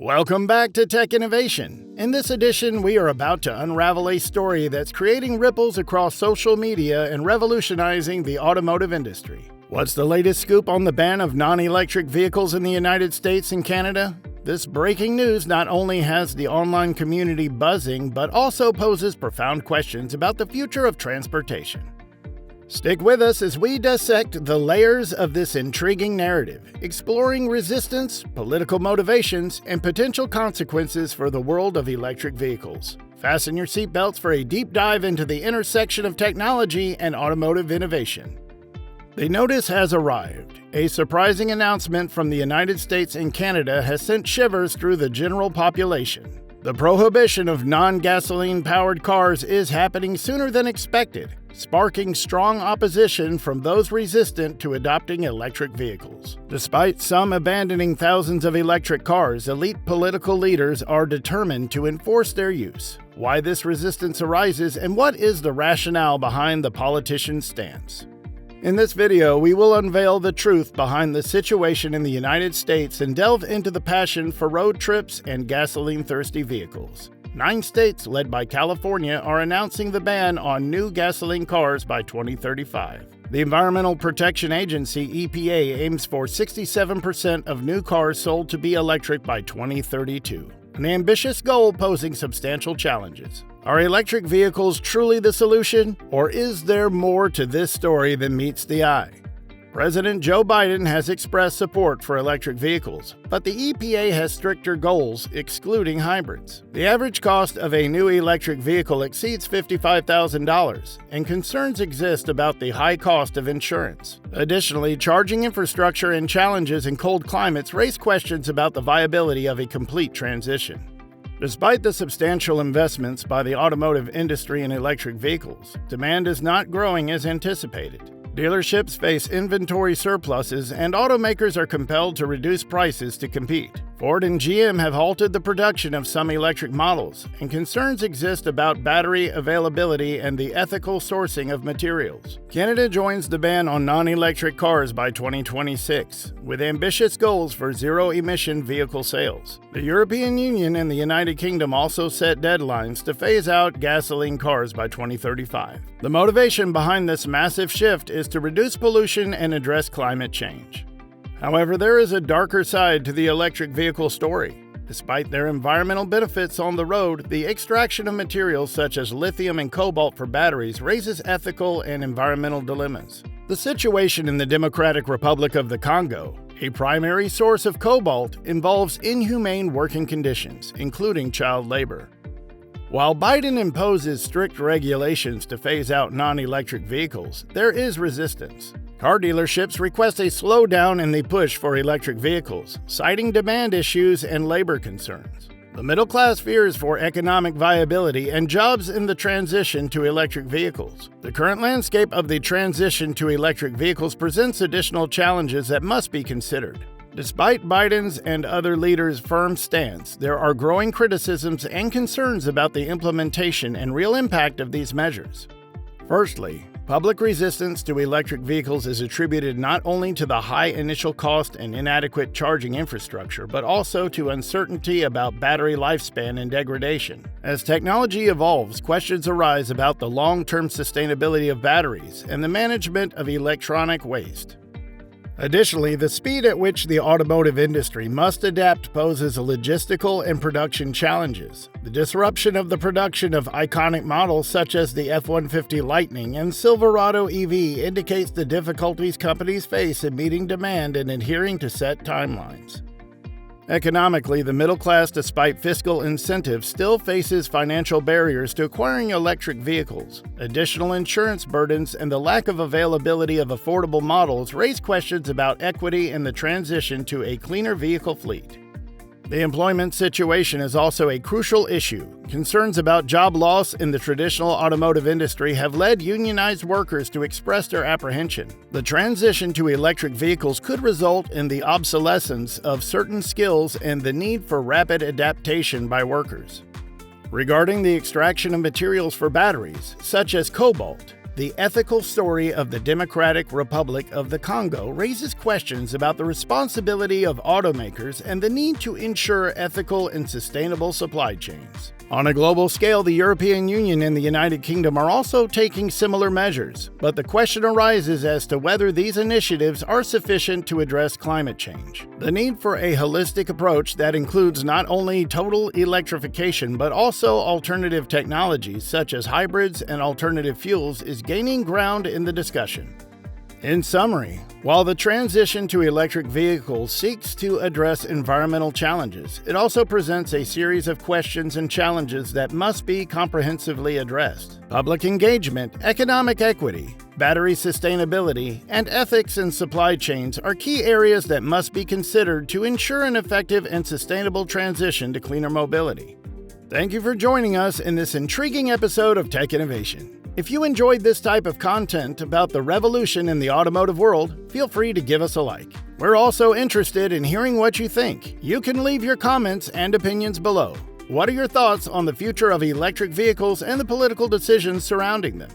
Welcome back to Tech Innovation. In this edition, we are about to unravel a story that's creating ripples across social media and revolutionizing the automotive industry. What's the latest scoop on the ban of non-electric vehicles in the United States and Canada? This breaking news not only has the online community buzzing, but also poses profound questions about the future of transportation. Stick with us as we dissect the layers of this intriguing narrative, exploring resistance, political motivations, and potential consequences for the world of electric vehicles. Fasten your seatbelts for a deep dive into the intersection of technology and automotive innovation. The notice has arrived. A surprising announcement from the United States and Canada has sent shivers through the general population. The prohibition of non-gasoline-powered cars is happening sooner than expected, sparking strong opposition from those resistant to adopting electric vehicles. Despite some abandoning thousands of electric cars, elite political leaders are determined to enforce their use. Why this resistance arises and what is the rationale behind the politicians' stance? In this video, we will unveil the truth behind the situation in the United States and delve into the passion for road trips and gasoline-thirsty vehicles. 9 states, led by California, are announcing the ban on new gasoline cars by 2035. The Environmental Protection Agency, EPA, aims for 67% of new cars sold to be electric by 2032, an ambitious goal posing substantial challenges. Are electric vehicles truly the solution, or is there more to this story than meets the eye? President Joe Biden has expressed support for electric vehicles, but the EPA has stricter goals, excluding hybrids. The average cost of a new electric vehicle exceeds $55,000, and concerns exist about the high cost of insurance. Additionally, charging infrastructure and challenges in cold climates raise questions about the viability of a complete transition. Despite the substantial investments by the automotive industry in electric vehicles, demand is not growing as anticipated. Dealerships face inventory surpluses, and automakers are compelled to reduce prices to compete. Ford and GM have halted the production of some electric models, and concerns exist about battery availability and the ethical sourcing of materials. Canada joins the ban on non-electric cars by 2026, with ambitious goals for zero-emission vehicle sales. The European Union and the United Kingdom also set deadlines to phase out gasoline cars by 2035. The motivation behind this massive shift is to reduce pollution and address climate change. However, there is a darker side to the electric vehicle story. Despite their environmental benefits on the road, the extraction of materials such as lithium and cobalt for batteries raises ethical and environmental dilemmas. The situation in the Democratic Republic of the Congo, a primary source of cobalt, involves inhumane working conditions, including child labor. While Biden imposes strict regulations to phase out non-electric vehicles, there is resistance. Car dealerships request a slowdown in the push for electric vehicles, citing demand issues and labor concerns. The middle class fears for economic viability and jobs in the transition to electric vehicles. The current landscape of the transition to electric vehicles presents additional challenges that must be considered. Despite Biden's and other leaders' firm stance, there are growing criticisms and concerns about the implementation and real impact of these measures. Firstly, public resistance to electric vehicles is attributed not only to the high initial cost and inadequate charging infrastructure, but also to uncertainty about battery lifespan and degradation. As technology evolves, questions arise about the long-term sustainability of batteries and the management of electronic waste. Additionally, the speed at which the automotive industry must adapt poses logistical and production challenges. The disruption of the production of iconic models such as the F-150 Lightning and Silverado EV indicates the difficulties companies face in meeting demand and adhering to set timelines. Economically, the middle class, despite fiscal incentives, still faces financial barriers to acquiring electric vehicles. Additional insurance burdens and the lack of availability of affordable models raise questions about equity in the transition to a cleaner vehicle fleet. The employment situation is also a crucial issue. Concerns about job loss in the traditional automotive industry have led unionized workers to express their apprehension. The transition to electric vehicles could result in the obsolescence of certain skills and the need for rapid adaptation by workers. Regarding the extraction of materials for batteries, such as cobalt, The ethical story of the Democratic Republic of the Congo raises questions about the responsibility of automakers and the need to ensure ethical and sustainable supply chains. On a global scale, the European Union and the United Kingdom are also taking similar measures, but the question arises as to whether these initiatives are sufficient to address climate change. The need for a holistic approach that includes not only total electrification but also alternative technologies such as hybrids and alternative fuels is gaining ground in the discussion. In summary, while the transition to electric vehicles seeks to address environmental challenges, it also presents a series of questions and challenges that must be comprehensively addressed. Public engagement, economic equity, battery sustainability, and ethics in supply chains are key areas that must be considered to ensure an effective and sustainable transition to cleaner mobility. Thank you for joining us in this intriguing episode of Tech Innovation. If you enjoyed this type of content about the revolution in the automotive world, feel free to give us a like. We're also interested in hearing what you think. You can leave your comments and opinions below. What are your thoughts on the future of electric vehicles and the political decisions surrounding them?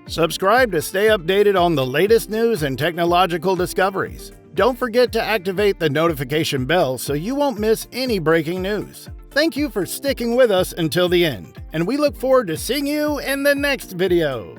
Subscribe to stay updated on the latest news and technological discoveries. Don't forget to activate the notification bell so you won't miss any breaking news. Thank you for sticking with us until the end, and we look forward to seeing you in the next video.